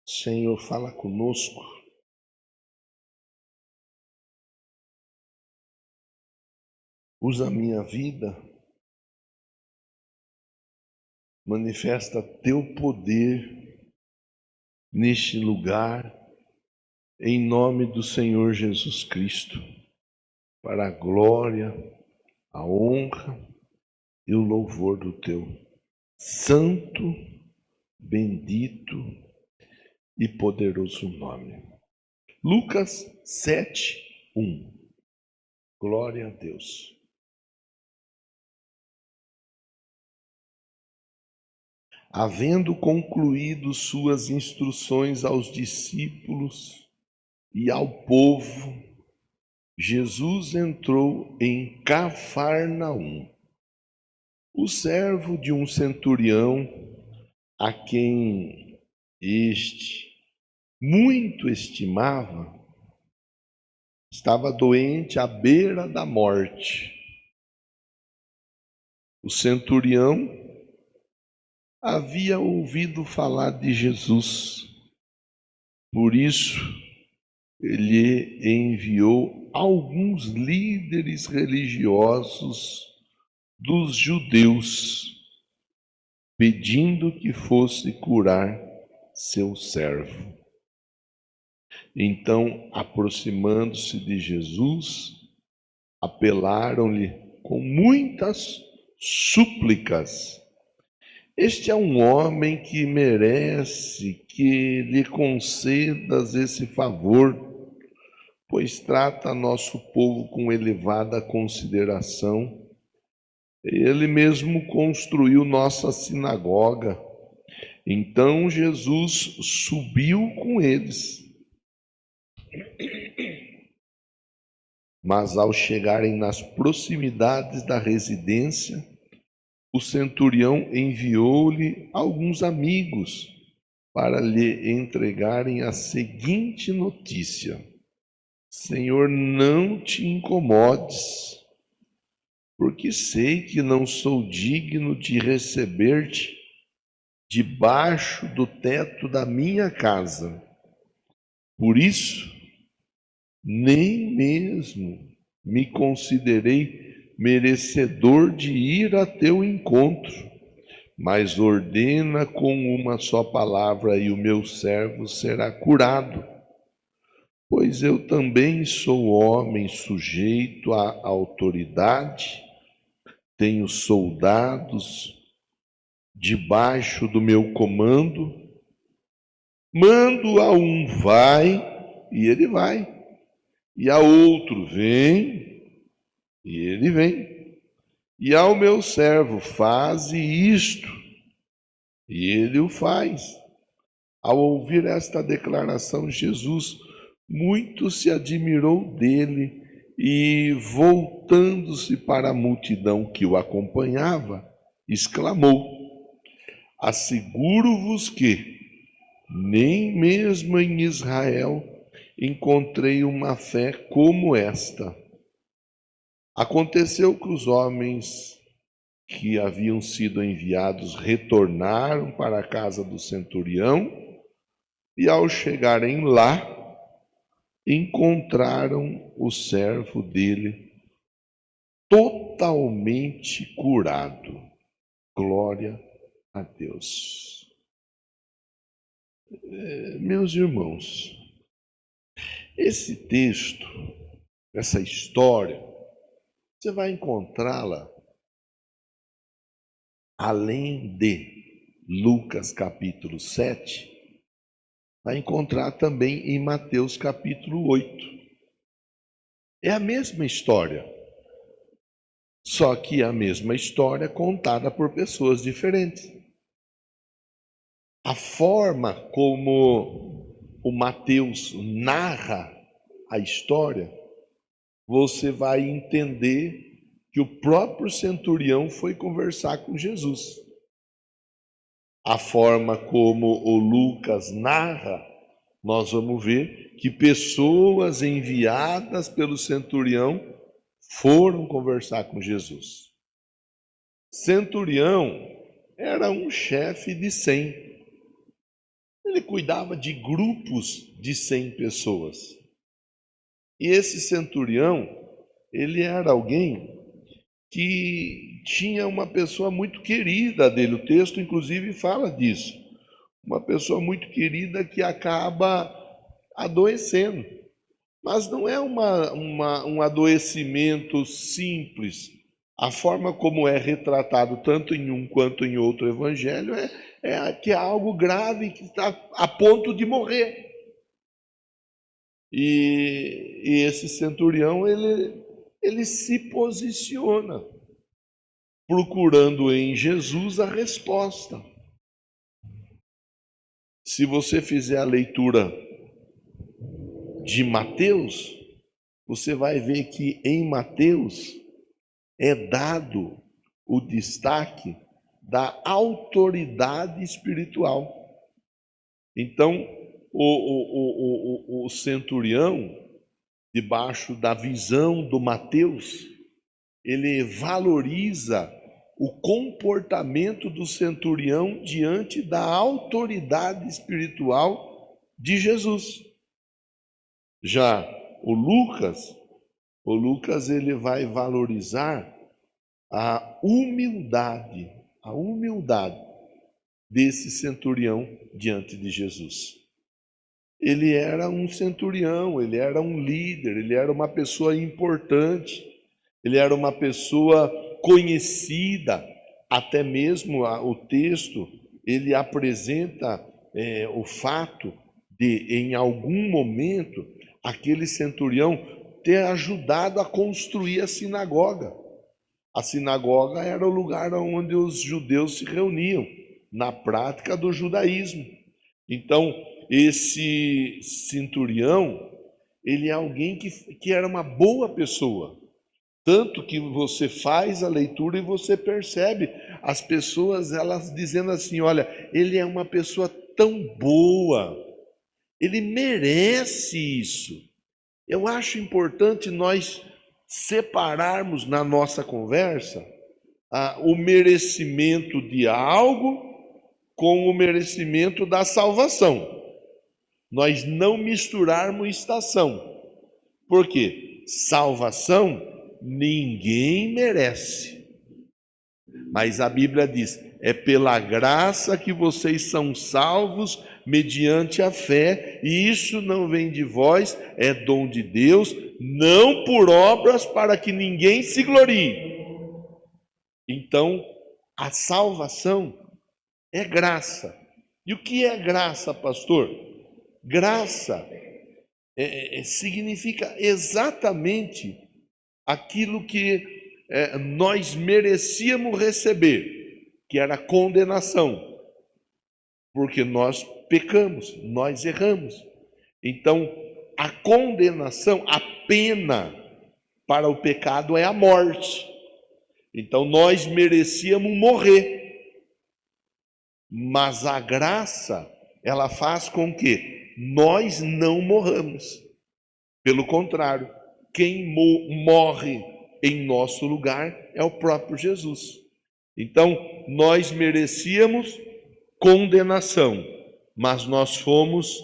Senhor, fala conosco. Usa a minha vida, manifesta teu poder neste lugar, em nome do Senhor Jesus Cristo, para a glória, a honra e o louvor do teu santo, bendito e poderoso nome. Lucas 7:1. Glória a Deus. Havendo concluído suas instruções aos discípulos e ao povo, Jesus entrou em Cafarnaum. O servo de um centurião, a quem este muito estimava, estava doente à beira da morte. O centurião havia ouvido falar de Jesus, por isso ele enviou alguns líderes religiosos dos judeus, pedindo que fosse curar seu servo. Então, aproximando-se de Jesus, apelaram-lhe com muitas súplicas. Este é um homem que merece que lhe concedas esse favor, pois trata nosso povo com elevada consideração. Ele mesmo construiu nossa sinagoga. Então Jesus subiu com eles. Mas ao chegarem nas proximidades da residência, o centurião enviou-lhe alguns amigos para lhe entregarem a seguinte notícia: Senhor, não te incomodes, porque sei que não sou digno de receber-te debaixo do teto da minha casa. Por isso, nem mesmo me considerei merecedor de ir a teu encontro, mas ordena com uma só palavra e o meu servo será curado. Pois eu também sou homem sujeito à autoridade, tenho soldados debaixo do meu comando, mando a um vai e ele vai, e a outro vem e ele vem, e ao meu servo faze isto e ele o faz. Ao ouvir esta declaração, Jesus muito se admirou dele e, voltando-se para a multidão que o acompanhava, exclamou: Asseguro-vos que nem mesmo em Israel encontrei uma fé como esta. Aconteceu que os homens que haviam sido enviados retornaram para a casa do centurião e, ao chegarem lá, encontraram o servo dele totalmente curado. Glória a Deus. Meus irmãos, esse texto, essa história, você vai encontrá-la além de Lucas capítulo 7, vai encontrar também em Mateus capítulo 8. É a mesma história, só que a mesma história contada por pessoas diferentes. A forma como o Mateus narra a história, você vai entender que o próprio centurião foi conversar com Jesus. A forma como o Lucas narra, nós vamos ver que pessoas enviadas pelo centurião foram conversar com Jesus. Centurião era um chefe de 100. Ele cuidava de grupos de 100 pessoas. E esse centurião, ele era alguém que tinha uma pessoa muito querida dele. O texto, inclusive, fala disso. Uma pessoa muito querida que acaba adoecendo. Mas não é um adoecimento simples. A forma como é retratado tanto em um quanto em outro evangelho é que é algo grave, que está a ponto de morrer. E esse centurião, ele se posiciona, procurando em Jesus a resposta. Se você fizer a leitura de Mateus, você vai ver que em Mateus é dado o destaque da autoridade espiritual. Então, o centurião, debaixo da visão do Mateus, ele valoriza o comportamento do centurião diante da autoridade espiritual de Jesus. Já o Lucas ele vai valorizar a humildade desse centurião diante de Jesus. Ele era um centurião, ele era um líder, ele era uma pessoa importante, ele era uma pessoa conhecida. Até mesmo o texto, ele apresenta o fato de, em algum momento, aquele centurião ter ajudado a construir a sinagoga. A sinagoga era o lugar onde os judeus se reuniam, na prática do judaísmo. Então, esse centurião, ele é alguém que era uma boa pessoa. Tanto que você faz a leitura e você percebe as pessoas, elas dizendo assim, olha, ele é uma pessoa tão boa, ele merece isso. Eu acho importante nós separarmos na nossa conversa o merecimento de algo com o merecimento da salvação. Nós não misturarmos estação. Por quê? Salvação ninguém merece. Mas a Bíblia diz, é pela graça que vocês são salvos mediante a fé, e isso não vem de vós, é dom de Deus, não por obras para que ninguém se glorie. Então, a salvação é graça. E o que é graça, pastor? Graça significa exatamente aquilo que nós merecíamos receber, que era condenação, porque nós pecamos, nós erramos. Então, a condenação, a pena para o pecado é a morte. Então, nós merecíamos morrer, mas a graça, ela faz com que nós não morramos. Pelo contrário, quem morre em nosso lugar é o próprio Jesus. Então, nós merecíamos condenação, mas nós fomos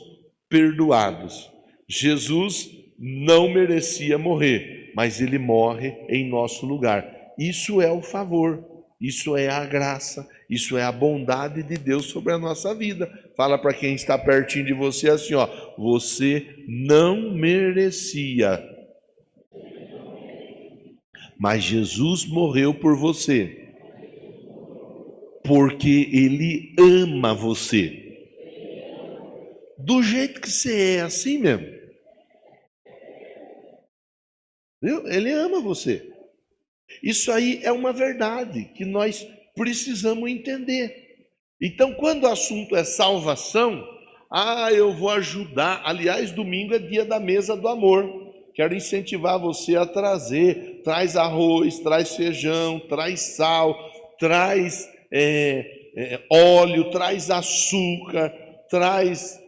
perdoados. Jesus não merecia morrer, mas ele morre em nosso lugar. Isso é o favor, isso é a graça, isso é a bondade de Deus sobre a nossa vida. Fala para quem está pertinho de você assim, ó, você não merecia, mas Jesus morreu por você, porque ele ama você. Do jeito que você é, assim mesmo. Viu? Ele ama você. Isso aí é uma verdade que nós precisamos entender. Então, quando o assunto é salvação, eu vou ajudar. Aliás, domingo é dia da mesa do amor. Quero incentivar você a traz arroz, traz feijão, traz sal, traz óleo, traz açúcar, traz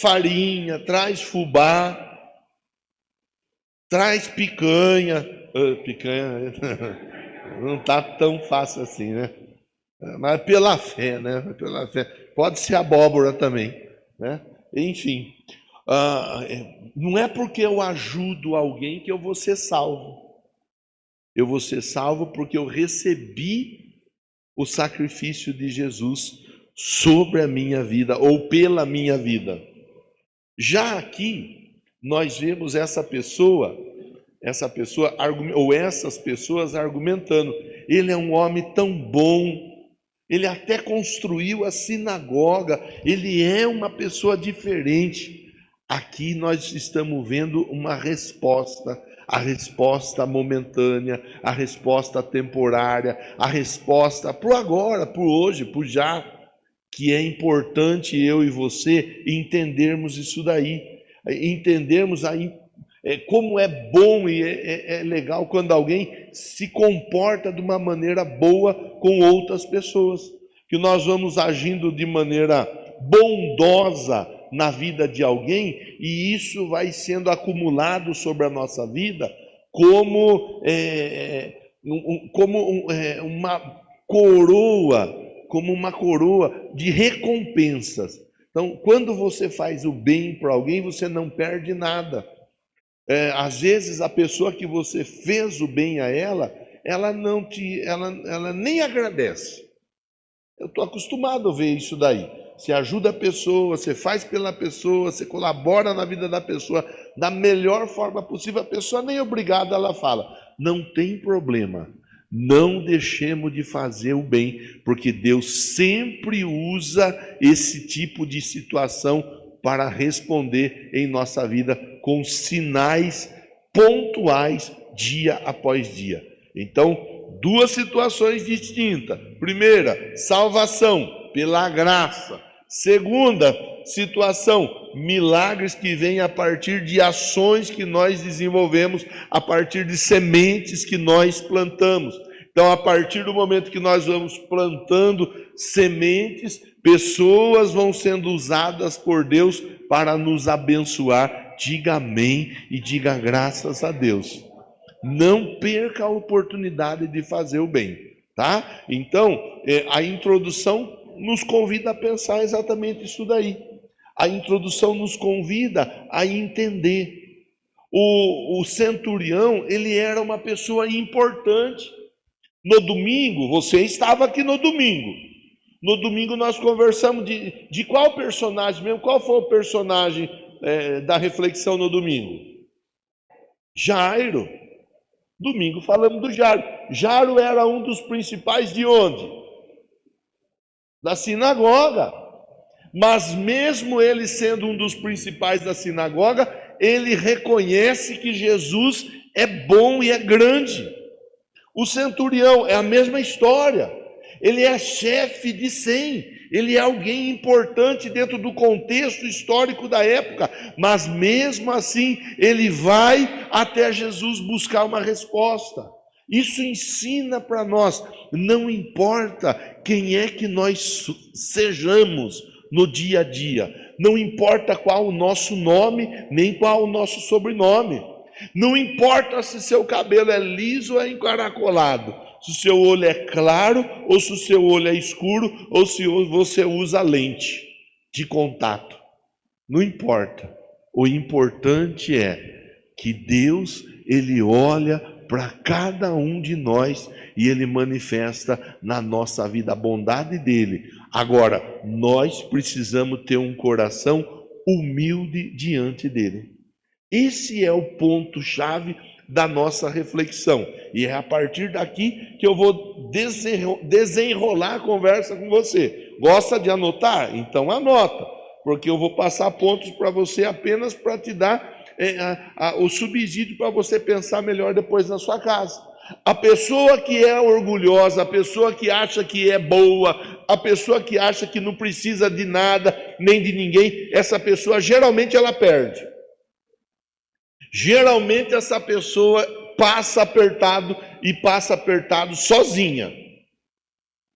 farinha, traz fubá, traz picanha. Picanha não está tão fácil assim, né? Mas pela fé, né? Pela fé. Pode ser abóbora também. né? Enfim, não é porque eu ajudo alguém que eu vou ser salvo. Eu vou ser salvo porque eu recebi o sacrifício de Jesus sobre a minha vida ou pela minha vida. Já aqui, nós vemos essa pessoa ou essas pessoas argumentando. Ele é um homem tão bom, ele até construiu a sinagoga, ele é uma pessoa diferente. Aqui nós estamos vendo uma resposta, a resposta momentânea, a resposta temporária, a resposta para o agora, para o hoje, para o já, que é importante eu e você entendermos isso daí, entendermos como é bom e é legal quando alguém se comporta de uma maneira boa com outras pessoas, que nós vamos agindo de maneira bondosa na vida de alguém e isso vai sendo acumulado sobre a nossa vida como uma coroa de recompensas. Então, quando você faz o bem para alguém, você não perde nada. Às vezes a pessoa que você fez o bem a ela, ela nem agradece. Eu estou acostumado a ver isso daí. Você ajuda a pessoa, você faz pela pessoa, você colabora na vida da pessoa da melhor forma possível. A pessoa nem obrigada ela fala. Não tem problema. Não deixemos de fazer o bem, porque Deus sempre usa esse tipo de situação para responder em nossa vida com sinais pontuais dia após dia. Então, duas situações distintas. Primeira, salvação pela graça. Segunda situação, milagres que vêm a partir de ações que nós desenvolvemos, a partir de sementes que nós plantamos. Então, a partir do momento que nós vamos plantando sementes, pessoas vão sendo usadas por Deus para nos abençoar. Diga amém e diga graças a Deus. Não perca a oportunidade de fazer o bem, tá? Então, a introdução nos convida a pensar exatamente isso daí. A introdução nos convida a entender. O centurião, ele era uma pessoa importante. No domingo, você estava aqui no domingo. No domingo nós conversamos de qual personagem mesmo? Qual foi o personagem da reflexão no domingo? Jairo. Domingo falamos do Jairo. Jairo era um dos principais de onde? Da sinagoga. Mas mesmo ele sendo um dos principais da sinagoga, ele reconhece que Jesus é bom e é grande. O centurião é a mesma história. Ele é chefe de 100. Ele é alguém importante dentro do contexto histórico da época, mas mesmo assim ele vai até Jesus buscar uma resposta. Isso ensina para nós, não importa quem é que nós sejamos no dia a dia, não importa qual o nosso nome, nem qual o nosso sobrenome, não importa se seu cabelo é liso ou é encaracolado, se o seu olho é claro ou se o seu olho é escuro ou se você usa lente de contato. Não importa. O importante é que Deus, ele olha para cada um de nós e ele manifesta na nossa vida a bondade dele. Agora, nós precisamos ter um coração humilde diante dele. Esse é o ponto-chave da nossa reflexão. E é a partir daqui que eu vou desenrolar a conversa com você. Gosta de anotar? Então anota, porque eu vou passar pontos para você apenas para te dar o subsídio para você pensar melhor depois na sua casa. A pessoa que é orgulhosa, a pessoa que acha que é boa, a pessoa que acha que não precisa de nada, nem de ninguém, essa pessoa geralmente ela perde. Geralmente essa pessoa passa apertado sozinha.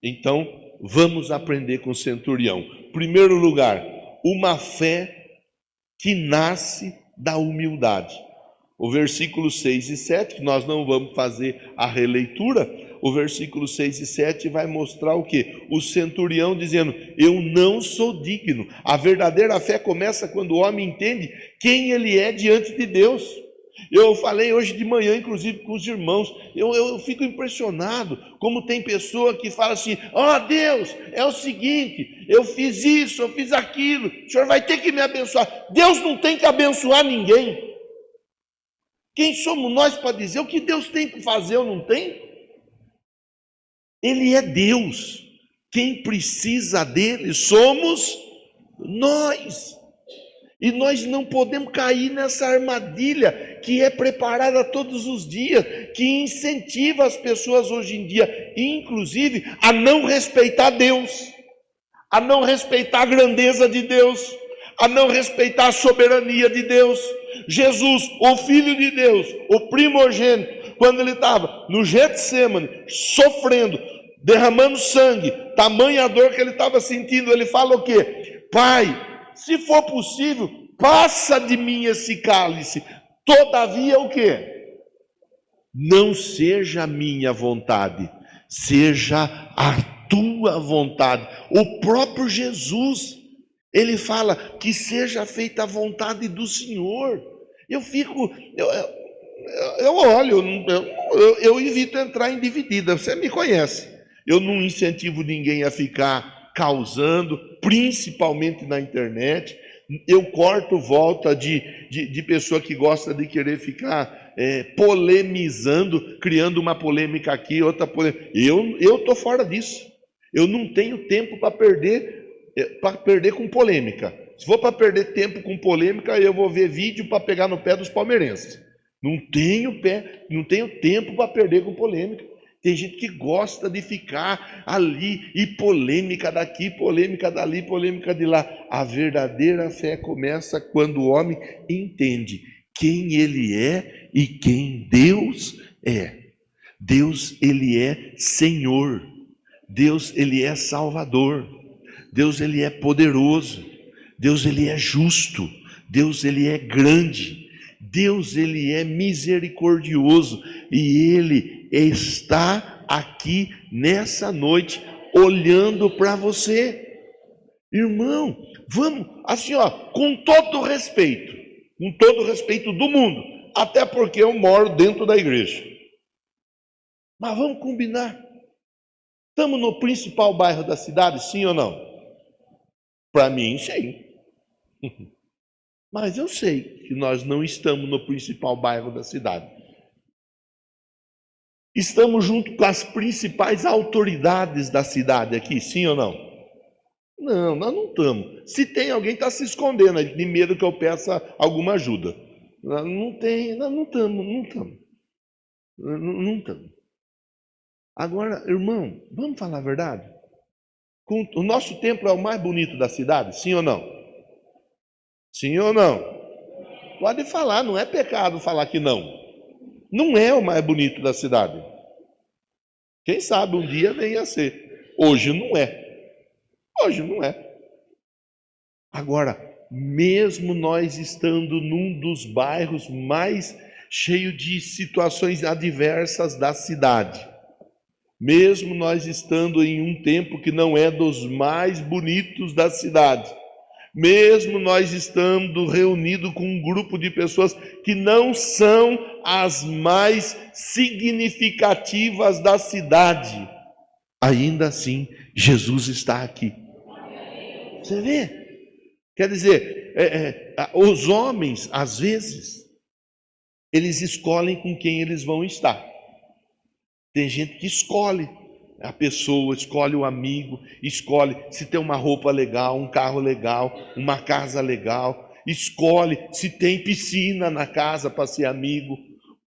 Então, vamos aprender com o centurião. Primeiro lugar, uma fé que nasce da humildade. O versículo 6 e 7, que nós não vamos fazer a releitura, o versículo 6 e 7 vai mostrar o quê? O centurião dizendo: eu não sou digno. A verdadeira fé começa quando o homem entende quem ele é diante de Deus. Eu falei hoje de manhã, inclusive, com os irmãos, eu fico impressionado como tem pessoa que fala assim: ó Deus, é o seguinte, eu fiz isso, eu fiz aquilo, o Senhor vai ter que me abençoar. Deus não tem que abençoar ninguém. Quem somos nós para dizer o que Deus tem que fazer ou não tem? Ele é Deus. Quem precisa dele somos nós. E nós não podemos cair nessa armadilha que é preparada todos os dias, que incentiva as pessoas hoje em dia, inclusive, a não respeitar Deus, a não respeitar a grandeza de Deus, a não respeitar a soberania de Deus. Jesus, o Filho de Deus, o primogênito, quando ele estava no Getsêmani, sofrendo, derramando sangue, tamanha dor que ele estava sentindo, ele fala o quê? Pai, se for possível, passa de mim esse cálice. Todavia o quê? Não seja a minha vontade, seja a tua vontade. O próprio Jesus, ele fala que seja feita a vontade do Senhor. Eu fico, eu olho, eu evito entrar em dividida. Você me conhece. Eu não incentivo ninguém a ficar causando, principalmente na internet. Eu corto volta de pessoa que gosta de querer ficar polemizando, criando uma polêmica aqui, outra polêmica. Eu estou fora disso. Eu não tenho tempo para perder com polêmica. Se for para perder tempo com polêmica, eu vou ver vídeo para pegar no pé dos palmeirenses. Não tenho tempo para perder com polêmica. Tem gente que gosta de ficar ali, e polêmica daqui, polêmica dali, polêmica de lá. A verdadeira fé começa quando o homem entende quem ele é e quem Deus é. Deus, ele é Senhor. Deus, ele é Salvador. Deus, ele é poderoso. Deus, ele é justo. Deus, ele é grande. Deus, ele é misericordioso. E ele está aqui nessa noite olhando para você. Irmão, vamos, assim ó, com todo o respeito do mundo, até porque eu moro dentro da igreja. Mas vamos combinar. Estamos no principal bairro da cidade, sim ou não? Para mim, sim. Mas eu sei que nós não estamos no principal bairro da cidade. Estamos junto com as principais autoridades da cidade aqui, sim ou não? Não, nós não estamos. Se tem alguém, está se escondendo aí, de medo que eu peça alguma ajuda. Não tem, nós não estamos. Não estamos. Agora, irmão, vamos falar a verdade? O nosso templo é o mais bonito da cidade, sim ou não? Sim ou não? Pode falar, não é pecado falar que não. Não é o mais bonito da cidade. Quem sabe um dia venha a ser. Hoje não é. Hoje não é. Agora, mesmo nós estando num dos bairros mais cheios de situações adversas da cidade, mesmo nós estando em um tempo que não é dos mais bonitos da cidade, mesmo nós estando reunidos com um grupo de pessoas que não são as mais significativas da cidade, ainda assim, Jesus está aqui. Você vê? Quer dizer, os homens, às vezes, eles escolhem com quem eles vão estar. Tem gente que escolhe a pessoa, escolhe o amigo, escolhe se tem uma roupa legal, um carro legal, uma casa legal, escolhe se tem piscina na casa para ser amigo.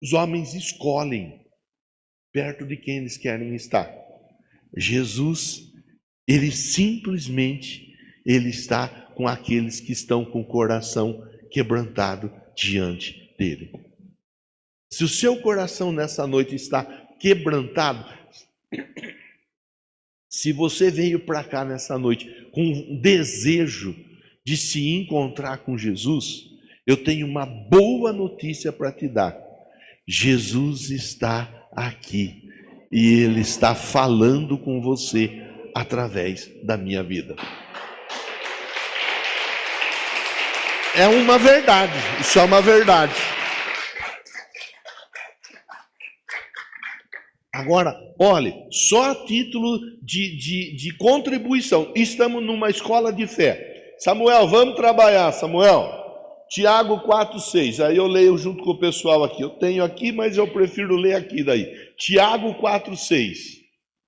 Os homens escolhem perto de quem eles querem estar. Jesus, ele simplesmente, ele está com aqueles que estão com o coração quebrantado diante dele. Se o seu coração nessa noite está quebrantado, se você veio para cá nessa noite com um desejo de se encontrar com Jesus, eu tenho uma boa notícia para te dar. Jesus está aqui E Ele está falando com você através da minha vida. É uma verdade, isso é uma verdade. Agora, olhe, só a título de contribuição, estamos numa escola de fé. Samuel, vamos trabalhar, Samuel. Tiago 4,6, aí eu leio junto com o pessoal aqui. Eu tenho aqui, mas eu prefiro ler aqui daí. Tiago 4,6.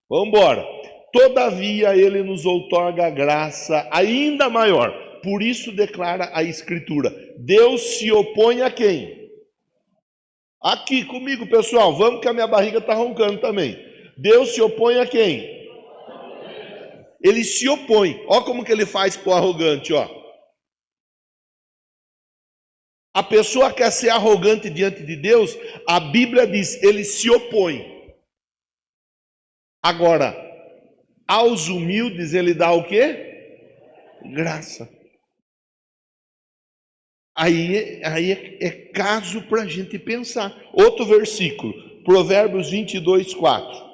Vamos embora. Todavia ele nos outorga graça ainda maior. Por isso declara a Escritura: Deus se opõe a quem? Aqui comigo, pessoal, vamos que a minha barriga está roncando também. Deus se opõe a quem? Ele se opõe. Olha como que ele faz para o arrogante, ó. A pessoa quer ser arrogante diante de Deus, a Bíblia diz, ele se opõe. Agora, aos humildes ele dá o quê? Graça. Aí é caso para a gente pensar. Outro versículo, Provérbios 22, 4.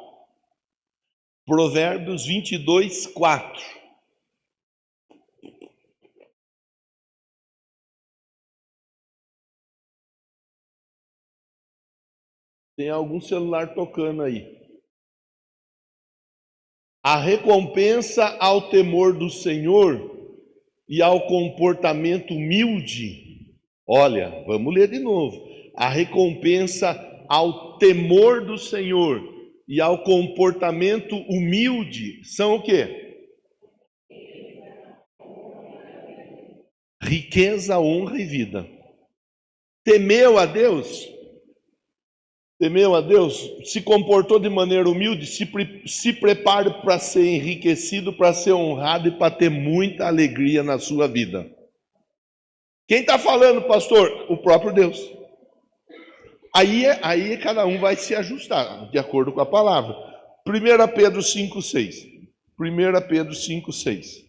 Provérbios 22, 4. Tem algum celular tocando aí. A recompensa ao temor do Senhor e ao comportamento humilde. Olha, vamos ler de novo. A recompensa ao temor do Senhor e ao comportamento humilde são o quê? Riqueza, honra e vida. Temeu a Deus? Temeu a Deus? Se comportou de maneira humilde? Se prepare para ser enriquecido, para ser honrado e para ter muita alegria na sua vida. Quem está falando, pastor? O próprio Deus. Aí cada um vai se ajustar, de acordo com a palavra. 1 Pedro 5,6. 1 Pedro 5,6.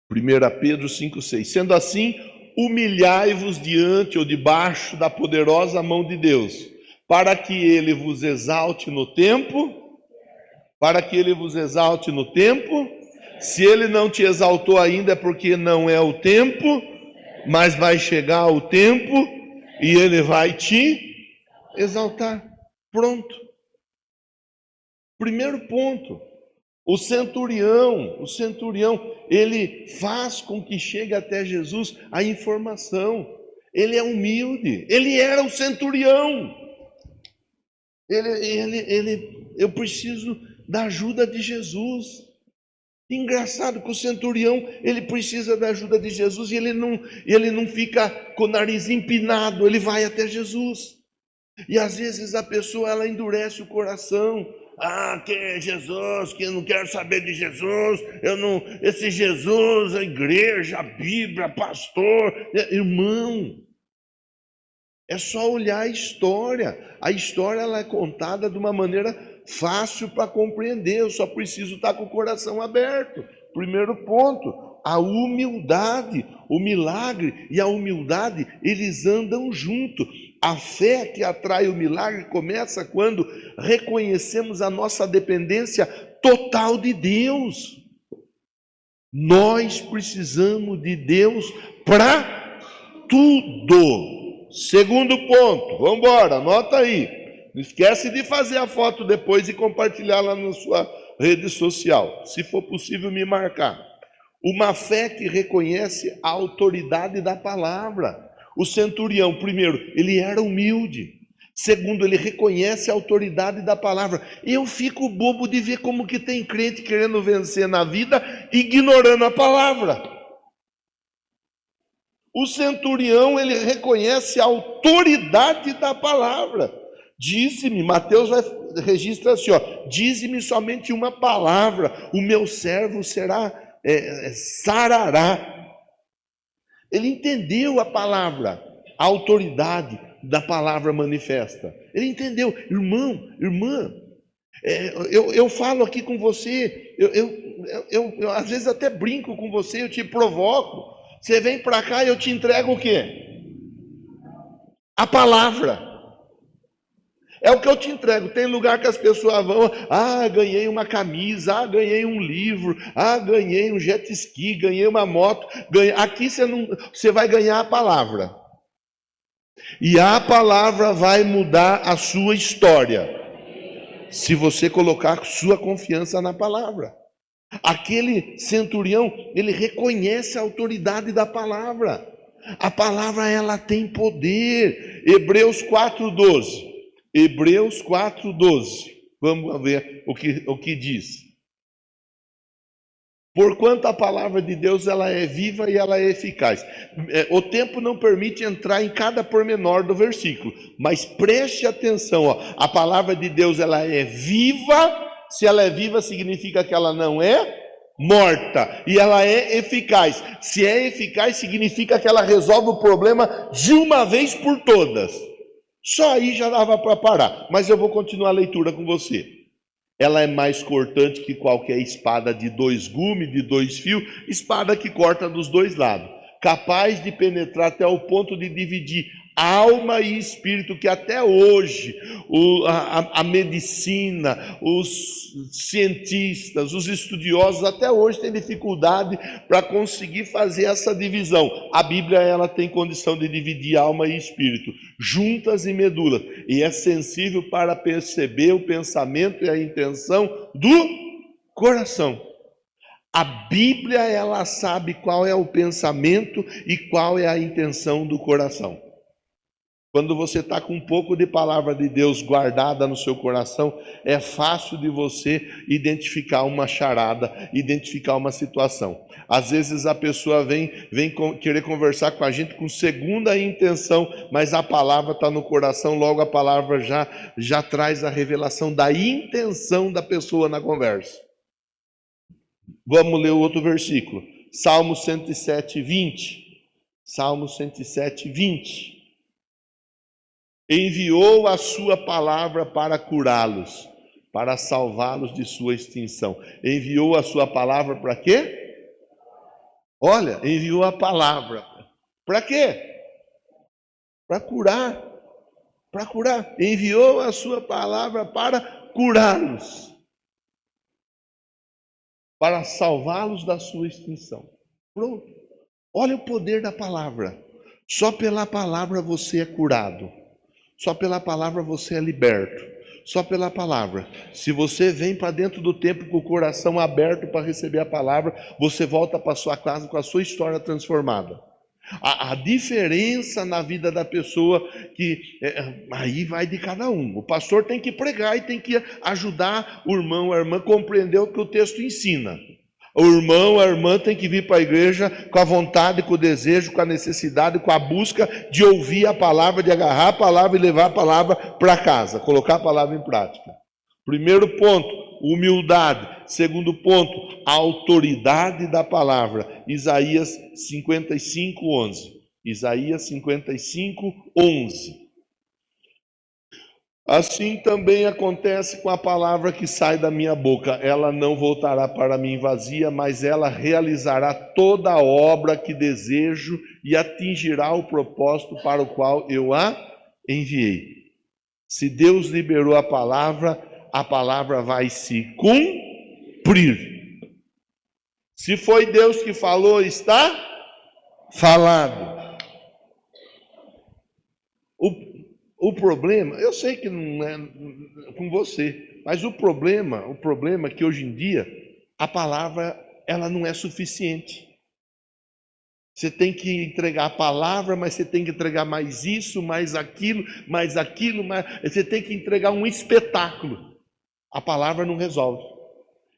1 Pedro 5,6. Sendo assim, humilhai-vos diante ou debaixo da poderosa mão de Deus, para que ele vos exalte no tempo. Para que ele vos exalte no tempo. Se ele não te exaltou ainda é porque não é o tempo, mas vai chegar o tempo e ele vai te exaltar. Pronto. Primeiro ponto. O centurião, ele faz com que chegue até Jesus a informação. Ele é humilde. Ele era o centurião. Eu preciso da ajuda de Jesus. Engraçado que o centurião, ele precisa da ajuda de Jesus e ele não fica com o nariz empinado, ele vai até Jesus. E às vezes a pessoa, ela endurece o coração. Ah, quem é Jesus? Que eu não quero saber de Jesus. Esse Jesus, a igreja, a Bíblia, pastor. Irmão, é só olhar a história. A história, ela é contada de uma maneira fácil para compreender, eu só preciso estar com o coração aberto. Primeiro ponto, a humildade, o milagre e a humildade, eles andam junto. A fé que atrai o milagre começa quando reconhecemos a nossa dependência total de Deus. Nós precisamos de Deus para tudo. Segundo ponto, vamos embora, anota aí. Não esquece de fazer a foto depois e compartilhar lá na sua rede social. Se for possível, me marcar. Uma fé que reconhece a autoridade da palavra. O centurião, primeiro, ele era humilde. Segundo, ele reconhece a autoridade da palavra. Eu fico bobo de ver como que tem crente querendo vencer na vida, ignorando a palavra. O centurião, ele reconhece a autoridade da palavra. Dize-me, Mateus registra assim, ó, dize-me somente uma palavra, o meu servo sarará. Ele entendeu a palavra, a autoridade da palavra manifesta. Ele entendeu, irmão, irmã, eu falo aqui com você, eu às vezes até brinco com você, eu te provoco. Você vem para cá e eu te entrego o quê? A palavra. É o que eu te entrego. Tem lugar que as pessoas vão, ganhei uma camisa, ganhei um livro, ganhei um jet ski, ganhei uma moto. Aqui você vai ganhar a palavra. E a palavra vai mudar a sua história, se você colocar sua confiança na palavra. Aquele centurião, ele reconhece a autoridade da palavra. A palavra, ela tem poder. Hebreus 4:12. Hebreus 4:12. Vamos ver o que diz. Porquanto a palavra de Deus, ela é viva e ela é eficaz. O tempo não permite entrar em cada pormenor do versículo, mas preste atenção, ó. A palavra de Deus, ela é viva. Se ela é viva, significa que ela não é morta, e ela é eficaz. Se é eficaz, significa que ela resolve o problema de uma vez por todas. Só aí já dava para parar, mas eu vou continuar a leitura com você. Ela é mais cortante que qualquer espada de 2 gumes, de 2 fios, espada que corta dos 2 lados, capaz de penetrar até o ponto de dividir alma e espírito, que até hoje a medicina, os cientistas, os estudiosos até hoje têm dificuldade para conseguir fazer essa divisão. A Bíblia, ela tem condição de dividir alma e espírito, juntas e medulas, e é sensível para perceber o pensamento e a intenção do coração. A Bíblia, ela sabe qual é o pensamento e qual é a intenção do coração. Quando você está com um pouco de palavra de Deus guardada no seu coração, é fácil de você identificar uma charada, identificar uma situação. Às vezes a pessoa vem querer conversar com a gente com segunda intenção, mas a palavra está no coração, logo a palavra já traz a revelação da intenção da pessoa na conversa. Vamos ler o outro versículo. Salmo 107:20. Salmo 107:20. Enviou a sua palavra para curá-los, para salvá-los de sua extinção. Enviou a sua palavra para quê? Olha, enviou a palavra. Para quê? Para curar. Para curar. Enviou a sua palavra para curá-los, para salvá-los da sua extinção. Pronto. Olha o poder da palavra. Só pela palavra você é curado. Só pela palavra você é liberto. Só pela palavra. Se você vem para dentro do templo com o coração aberto para receber a palavra, você volta para sua casa com a sua história transformada. A diferença na vida da pessoa, aí vai de cada um. O pastor tem que pregar e tem que ajudar o irmão, a irmã a compreender o que o texto ensina. O irmão, a irmã tem que vir para a igreja com a vontade, com o desejo, com a necessidade, com a busca de ouvir a palavra, de agarrar a palavra e levar a palavra para casa, colocar a palavra em prática. Primeiro ponto, humildade. Segundo ponto, a autoridade da palavra. Isaías 55:11. Isaías 55:11. Assim também acontece com a palavra que sai da minha boca. Ela não voltará para mim vazia, mas ela realizará toda a obra que desejo e atingirá o propósito para o qual eu a enviei. Se Deus liberou a palavra vai se cumprir. Se foi Deus que falou, está falado. O problema, eu sei que não é com você, mas o problema é que hoje em dia a palavra, ela não é suficiente. Você tem que entregar a palavra, mas você tem que entregar mais isso, mais aquilo, você tem que entregar um espetáculo. A palavra não resolve.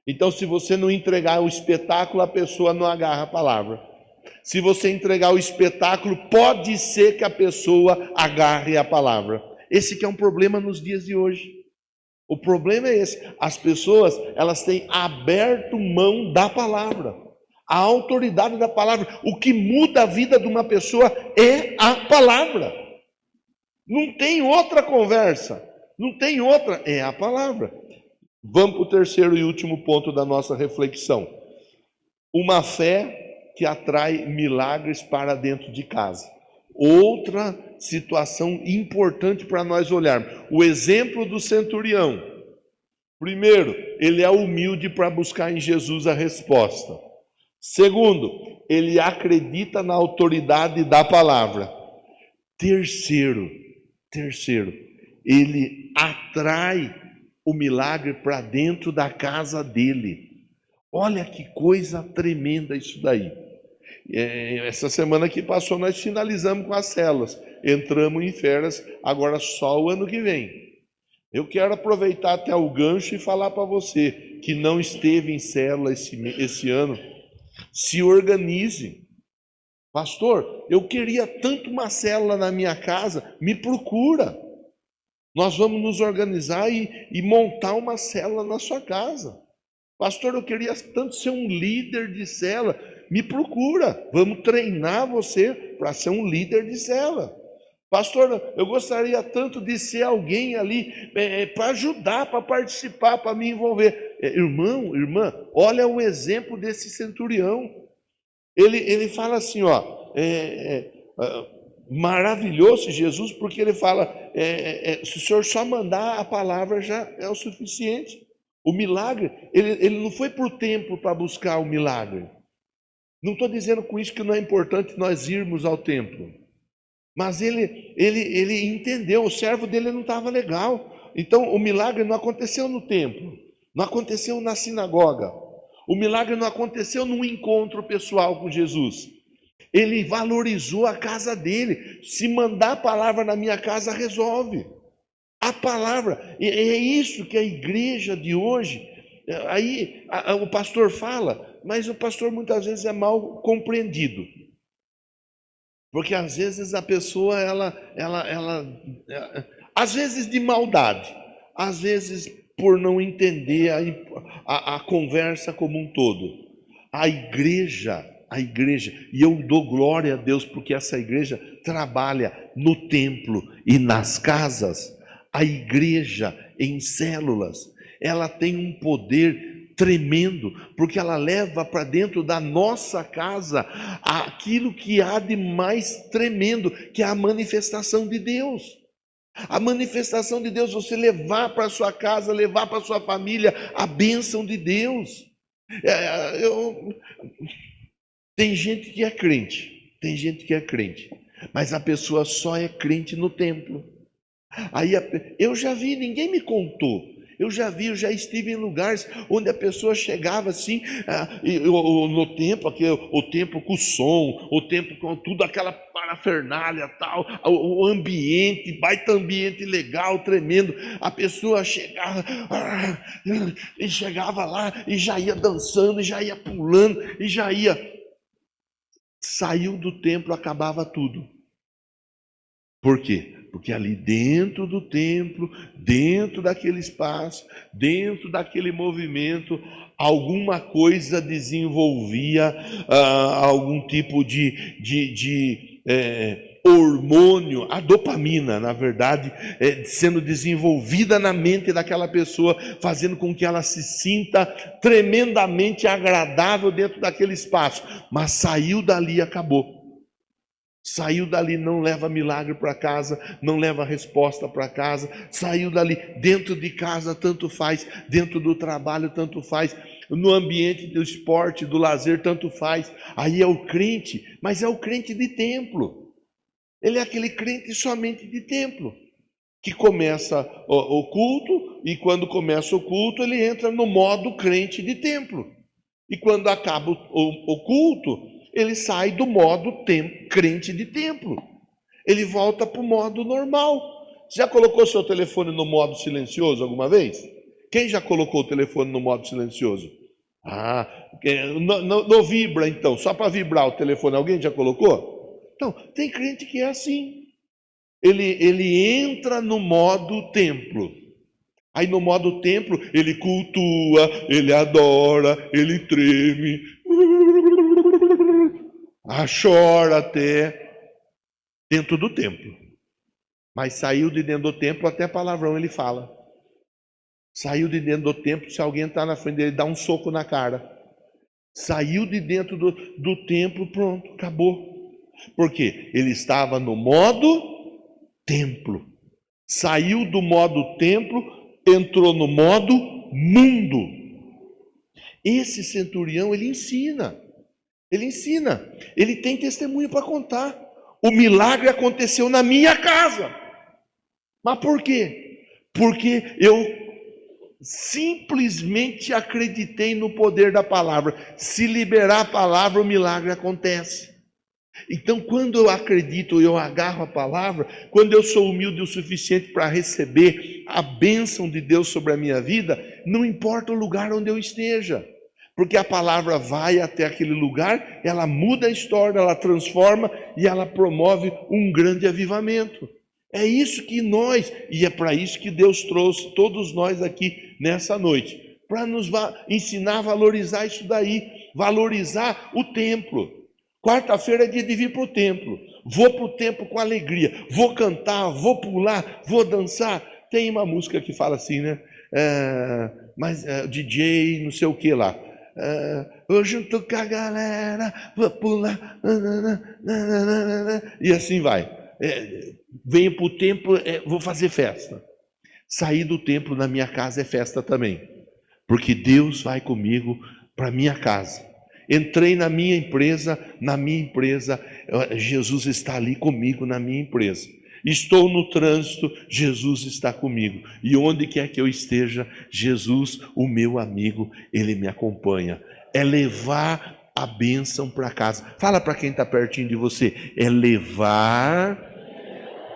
Então, se você não entregar o espetáculo, a pessoa não agarra a palavra. Se você entregar o espetáculo, pode ser que a pessoa agarre a palavra. Esse que é um problema nos dias de hoje. O problema é esse. As pessoas, elas têm aberto mão da palavra. A autoridade da palavra. O que muda a vida de uma pessoa é a palavra. Não tem outra conversa. Não tem outra. É a palavra. Vamos para o terceiro e último ponto da nossa reflexão. Uma fé que atrai milagres para dentro de casa. Outra situação importante para nós olharmos. O exemplo do centurião. Primeiro, ele é humilde para buscar em Jesus a resposta. Segundo, ele acredita na autoridade da palavra. Terceiro, ele atrai o milagre para dentro da casa dele. Olha que coisa tremenda isso daí. Essa semana que passou nós finalizamos com as células. Entramos em férias, agora só o ano que vem. Eu quero aproveitar até o gancho e falar para você que não esteve em célula esse ano, se organize. Pastor, eu queria tanto uma célula na minha casa, me procura. Nós vamos nos organizar e montar uma célula na sua casa. Pastor, eu queria tanto ser um líder de célula, me procura. Vamos treinar você para ser um líder de célula. Pastor, eu gostaria tanto de ser alguém ali para ajudar, para participar, para me envolver. Irmão, irmã, olha o exemplo desse centurião. Ele fala assim, ó, maravilhoso Jesus, porque ele fala, se o Senhor só mandar a palavra já é o suficiente. O milagre, ele não foi para o templo para buscar o milagre. Não estou dizendo com isso que não é importante nós irmos ao templo. Mas ele entendeu, o servo dele não estava legal. Então o milagre não aconteceu no templo, não aconteceu na sinagoga. O milagre não aconteceu num encontro pessoal com Jesus. Ele valorizou a casa dele. Se mandar a palavra na minha casa, resolve. A palavra, é isso que a igreja de hoje, aí o pastor fala, mas o pastor muitas vezes é mal compreendido. Porque às vezes a pessoa, às vezes de maldade, às vezes por não entender a conversa como um todo. A igreja, e eu dou glória a Deus porque essa igreja trabalha no templo e nas casas. A igreja em células, ela tem um poder tremendo, porque ela leva para dentro da nossa casa aquilo que há de mais tremendo, que é a manifestação de Deus. A manifestação de Deus, você levar para a sua casa, levar para a sua família a bênção de Deus. Tem gente que é crente, mas a pessoa só é crente no templo. Aí eu já vi, ninguém me contou. Eu já estive em lugares onde a pessoa chegava assim, no templo, o templo com som, o templo com tudo, aquela parafernália tal, o ambiente, baita ambiente legal, tremendo. A pessoa chegava, e chegava lá e já ia dançando, e já ia pulando, e já ia. Saiu do templo, acabava tudo. Por quê? Porque ali dentro do templo, dentro daquele espaço, dentro daquele movimento, alguma coisa desenvolvia algum tipo de hormônio, a dopamina, na verdade, sendo desenvolvida na mente daquela pessoa, fazendo com que ela se sinta tremendamente agradável dentro daquele espaço. Mas saiu dali e acabou. Saiu dali, não leva milagre para casa, não leva resposta para casa. Saiu dali, dentro de casa tanto faz, dentro do trabalho tanto faz, no ambiente do esporte, do lazer tanto faz. Aí é o crente, mas é o crente de templo. Ele é aquele crente somente de templo, que começa o culto, e quando começa o culto ele entra no modo crente de templo. E quando acaba o culto, ele sai do modo crente de templo. Ele volta para o modo normal. Você já colocou seu telefone no modo silencioso alguma vez? Quem já colocou o telefone no modo silencioso? Não vibra então, só para vibrar o telefone. Alguém já colocou? Então, tem crente que é assim. Ele entra no modo templo. Aí no modo templo, ele cultua, ele adora, ele treme, chora até dentro do templo. Mas saiu de dentro do templo, até palavrão ele fala. Saiu de dentro do templo, se alguém está na frente dele, dá um soco na cara. Saiu de dentro do templo, pronto, acabou. Por quê? Ele estava no modo templo. Saiu do modo templo, entrou no modo mundo. Esse centurião, ele ensina, ele tem testemunho para contar. O milagre aconteceu na minha casa. Mas por quê? Porque eu simplesmente acreditei no poder da palavra. Se liberar a palavra, o milagre acontece. Então, quando eu acredito, eu agarro a palavra, quando eu sou humilde o suficiente para receber a bênção de Deus sobre a minha vida, não importa o lugar onde eu esteja, porque a palavra vai até aquele lugar, ela muda a história, ela transforma e ela promove um grande avivamento. É isso que nós, e é para isso que Deus trouxe todos nós aqui nessa noite, para nos ensinar a valorizar isso daí, valorizar o templo. Quarta-feira é dia de vir para o templo. Vou para o templo com alegria. Vou cantar, vou pular, vou dançar. Tem uma música que fala assim, né? DJ, não sei o que lá. Eu junto com a galera, vou pular. E assim vai. Venho para o templo, vou fazer festa. Sair do templo na minha casa é festa também. Porque Deus vai comigo para a minha casa. Entrei na minha empresa, Jesus está ali comigo na minha empresa. Estou no trânsito, Jesus está comigo. E onde quer que eu esteja, Jesus, o meu amigo, ele me acompanha. É levar a bênção para casa. Fala para quem está pertinho de você. É levar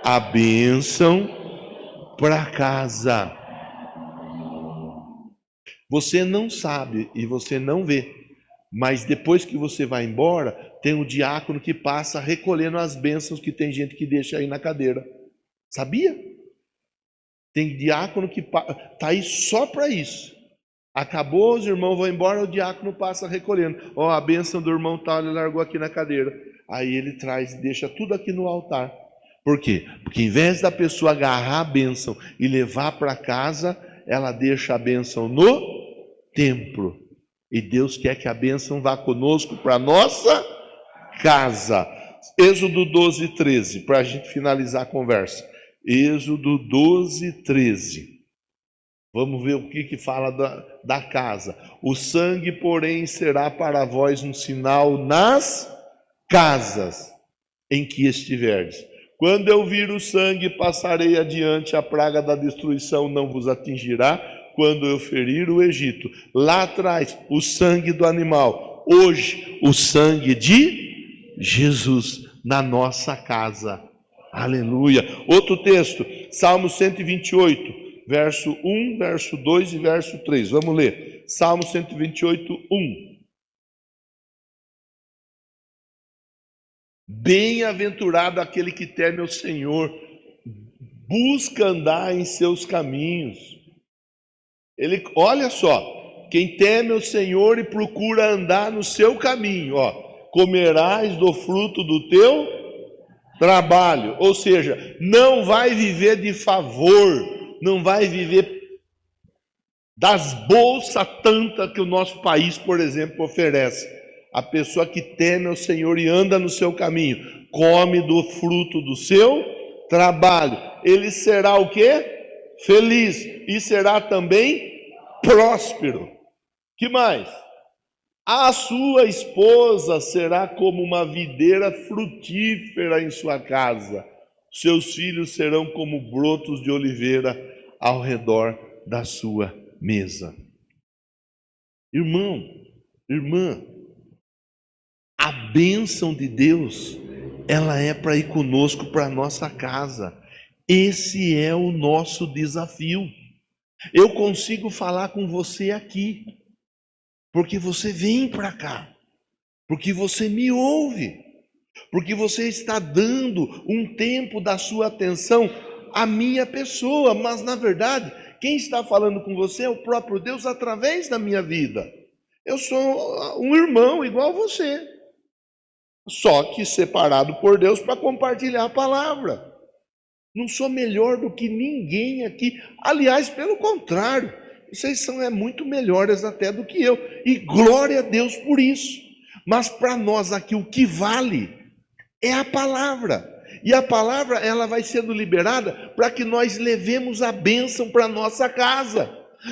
a bênção para casa. Você não sabe e você não vê. Mas depois que você vai embora, tem um diácono que passa recolhendo as bênçãos que tem gente que deixa aí na cadeira. Sabia? Tem diácono que está aí só para isso. Acabou, os irmãos vão embora, o diácono passa recolhendo. A bênção do irmão tal, ele largou aqui na cadeira. Aí ele traz e deixa tudo aqui no altar. Por quê? Porque em vez da pessoa agarrar a bênção e levar para casa, ela deixa a bênção no templo. E Deus quer que a bênção vá conosco para a nossa casa. Êxodo 12, 13, para a gente finalizar a conversa. Êxodo 12, 13. Vamos ver o que fala da casa. O sangue, porém, será para vós um sinal nas casas em que estiverdes. Quando eu vir o sangue, passarei adiante, a praga da destruição não vos atingirá, quando eu ferir o Egito. Lá atrás, o sangue do animal. Hoje, o sangue de Jesus na nossa casa. Aleluia. Outro texto, Salmo 128, verso 1, verso 2 e verso 3. Vamos ler. Salmo 128, 1. Bem-aventurado aquele que teme o Senhor, busca andar em seus caminhos. Olha só, quem teme o Senhor e procura andar no seu caminho, comerás do fruto do teu trabalho. Ou seja, não vai viver de favor, não vai viver das bolsas tantas que o nosso país, por exemplo, oferece. A pessoa que teme o Senhor e anda no seu caminho, come do fruto do seu trabalho. Ele será o quê? Feliz, e será também próspero. Que mais? A sua esposa será como uma videira frutífera em sua casa. Seus filhos serão como brotos de oliveira ao redor da sua mesa. Irmão, irmã, a bênção de Deus, ela é para ir conosco para a nossa casa. Esse é o nosso desafio. Eu consigo falar com você aqui, porque você vem para cá, porque você me ouve, porque você está dando um tempo da sua atenção à minha pessoa, mas na verdade, quem está falando com você é o próprio Deus através da minha vida. Eu sou um irmão igual a você, só que separado por Deus para compartilhar a palavra. Não sou melhor do que ninguém aqui. Aliás, pelo contrário, vocês são muito melhores até do que eu. E glória a Deus por isso. Mas para nós aqui o que vale É a palavra. E a palavra, ela vai sendo liberada para que nós levemos a bênção para a nossa casa.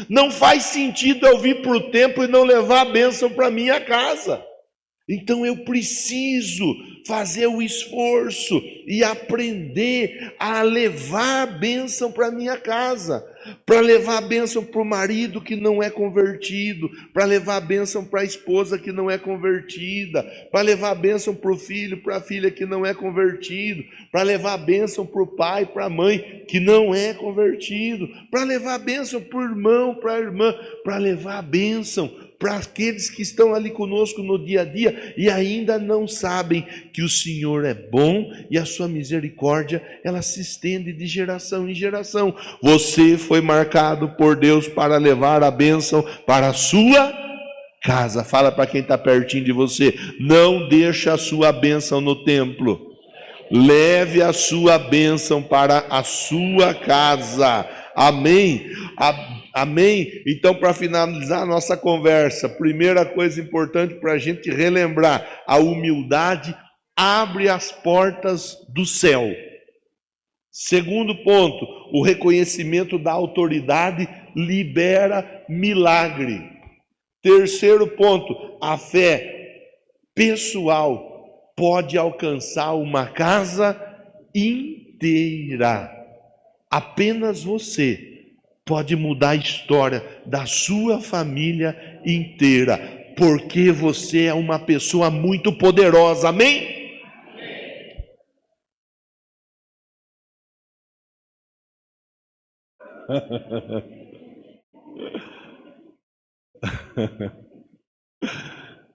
Não faz sentido eu vir para o templo e não levar a bênção para a minha casa. Então eu preciso fazer o esforço e aprender a levar a bênção para minha casa, para levar a bênção para o marido que não é convertido, para levar a bênção para a esposa que não é convertida, para levar a bênção para o filho, para a filha que não é convertido, para levar a bênção para o pai, para a mãe que não é convertido, para levar a bênção para o irmão, para a irmã, para levar a bênção para aqueles que estão ali conosco no dia a dia e ainda não sabem que o Senhor é bom e a sua misericórdia, ela se estende de geração em geração. Você foi marcado por Deus para levar a bênção para a sua casa. Fala para quem está pertinho de você, não deixa a sua bênção no templo. Leve a sua bênção para a sua casa. Amém? Amém? Então, para finalizar a nossa conversa, primeira coisa importante para a gente relembrar: a humildade abre as portas do céu. Segundo ponto, o reconhecimento da autoridade libera milagre. Terceiro ponto, a fé pessoal pode alcançar uma casa inteira. Apenas você pode mudar a história da sua família inteira, porque você é uma pessoa muito poderosa. Amém?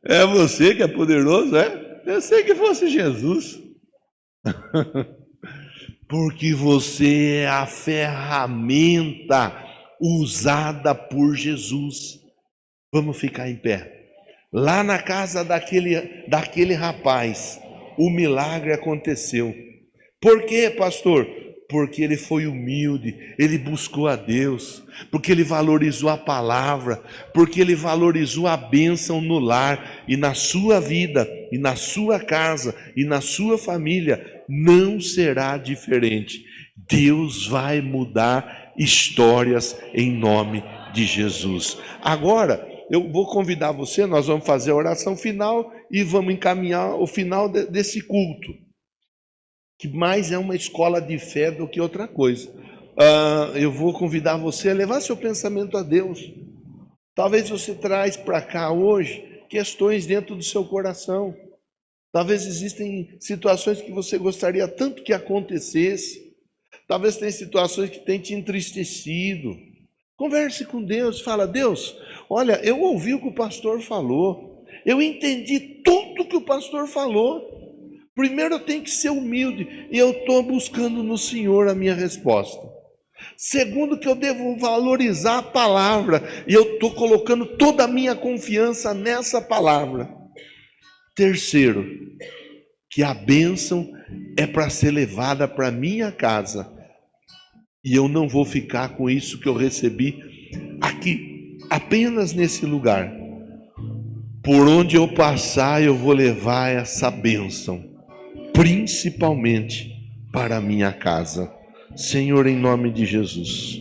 É você que é poderoso, é? Pensei que fosse Jesus. Porque você é a ferramenta usada por Jesus. Vamos ficar em pé. Lá na casa daquele rapaz, o milagre aconteceu. Por quê, pastor? Porque ele foi humilde, ele buscou a Deus, porque ele valorizou a palavra, porque ele valorizou a bênção no lar e na sua vida, e na sua casa, e na sua família. Não será diferente. Deus vai mudar histórias em nome de Jesus. Agora, eu vou convidar você, nós vamos fazer a oração final e vamos encaminhar o final desse culto, que mais é uma escola de fé do que outra coisa. Eu vou convidar você a levar seu pensamento a Deus. Talvez você traz para cá hoje questões dentro do seu coração. Talvez existem situações que você gostaria tanto que acontecesse. Talvez tenha situações que tenham te entristecido. Converse com Deus, fala: Deus, olha, eu ouvi o que o pastor falou, eu entendi tudo que o pastor falou. Primeiro eu tenho que ser humilde, e eu estou buscando no Senhor a minha resposta. Segundo, que eu devo valorizar a palavra, e eu estou colocando toda a minha confiança nessa palavra. Terceiro, que a bênção é para ser levada para minha casa, e eu não vou ficar com isso que eu recebi aqui, apenas nesse lugar. Por onde eu passar, eu vou levar essa bênção, principalmente para a minha casa. Senhor, em nome de Jesus,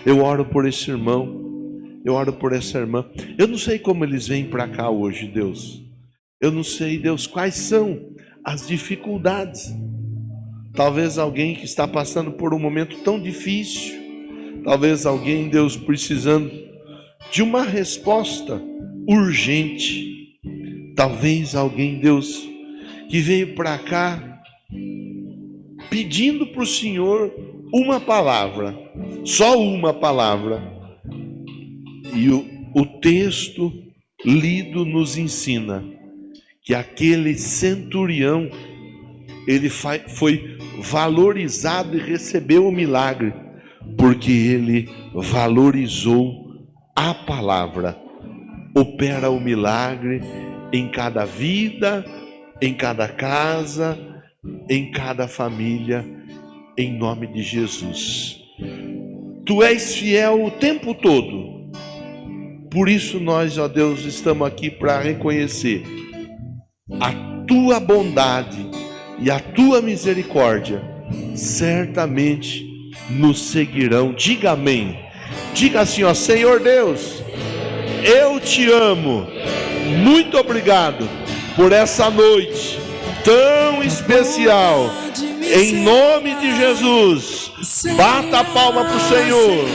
eu oro por esse irmão, eu oro por essa irmã. Eu não sei como eles vêm para cá hoje, Deus. Eu não sei, Deus, quais são as dificuldades. Talvez alguém que está passando por um momento tão difícil. Talvez alguém, Deus, precisando de uma resposta urgente. Talvez alguém, Deus, que veio para cá pedindo para o Senhor uma palavra, só uma palavra. E o texto lido nos ensina que aquele centurião, ele foi valorizado e recebeu o milagre, porque ele valorizou a palavra. Opera o milagre em cada vida, em cada casa, em cada família, em nome de Jesus. Tu és fiel o tempo todo. Por isso nós, ó Deus, estamos aqui para reconhecer a tua bondade e a tua misericórdia certamente nos seguirão. Diga amém. Diga assim, ó: Senhor Deus, eu te amo. Muito obrigado por essa noite tão especial. Em nome de Jesus, bata a palma para o Senhor.